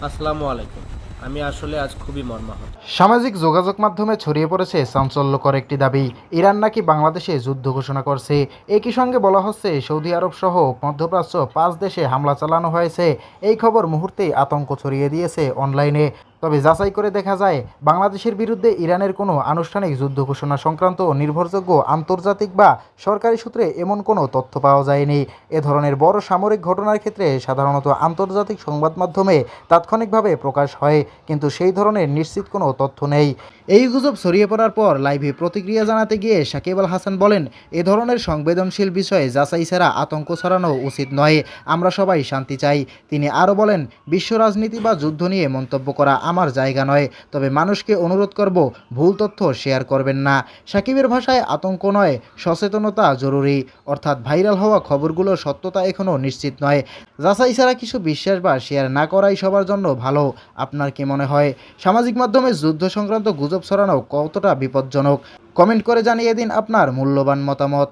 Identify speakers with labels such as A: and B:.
A: আসসালামু আলাইকুম। আমি আসলে আজ খুবই মর্মাহত।
B: সামাজিক যোগাযোগ মাধ্যমে ছড়িয়ে পড়েছে চাঞ্চল্যকর একটি দাবি, ইরান নাকি বাংলাদেশে যুদ্ধ ঘোষণা করছে। একই সঙ্গে বলা হচ্ছে সৌদি আরব সহ মধ্যপ্রাচ্য 5 দেশে হামলা চালানো হয়েছে। এই খবর মুহূর্তেই আতঙ্ক ছড়িয়ে দিয়েছে অনলাইনে। তবে যাচাই করে দেখা যায় বাংলাদেশের বিরুদ্ধে ইরানের কোনো আনুষ্ঠানিক যুদ্ধ ঘোষণা সংক্রান্ত নির্ভরযোগ্য আন্তর্জাতিক বা সরকারি সূত্রে এমন কোনো তথ্য পাওয়া যায়নি। এ ধরনের বড় সামরিক ঘটনার ক্ষেত্রে সাধারণত আন্তর্জাতিক সংবাদ মাধ্যমে তাৎক্ষণিকভাবে প্রকাশ হয়, কিন্তু সেই ধরনের নিশ্চিত কোনো তথ্য নেই। এই গুজব ছড়িয়ে পড়ার পর লাইভে প্রতিক্রিয়া জানাতে গিয়ে সাকিব আল হাসান বলেন, এ ধরনের সংবেদনশীল বিষয়ে যাচাই ছাড়া আতঙ্ক ছড়ানো উচিত নয়। আমরা সবাই শান্তি চাই। তিনি আরও বলেন, বিশ্ব রাজনীতি বা যুদ্ধ নিয়ে মন্তব্য করা আমার জায়গা নয়, তবে মানুষকে অনুরোধ করব ভুল তথ্য শেয়ার করবেন না। সাকিবের ভাষায় আতঙ্ক নয়, সচেতনতা জরুরি। অর্থাৎ ভাইরাল হওয়া খবরগুলোর সত্যতা এখনও নিশ্চিত নয়। যাচাই ছাড়া কিছু বিশ্বাস বা শেয়ার না করাই সবার জন্য ভালো। আপনার কি মনে হয়, সামাজিক মাধ্যমে যুদ্ধ সংক্রান্ত গুজব ছড়ানো কতটা বিপজ্জনক? কমেন্ট করে জানিয়ে দিন আপনার মূল্যবান মতামত।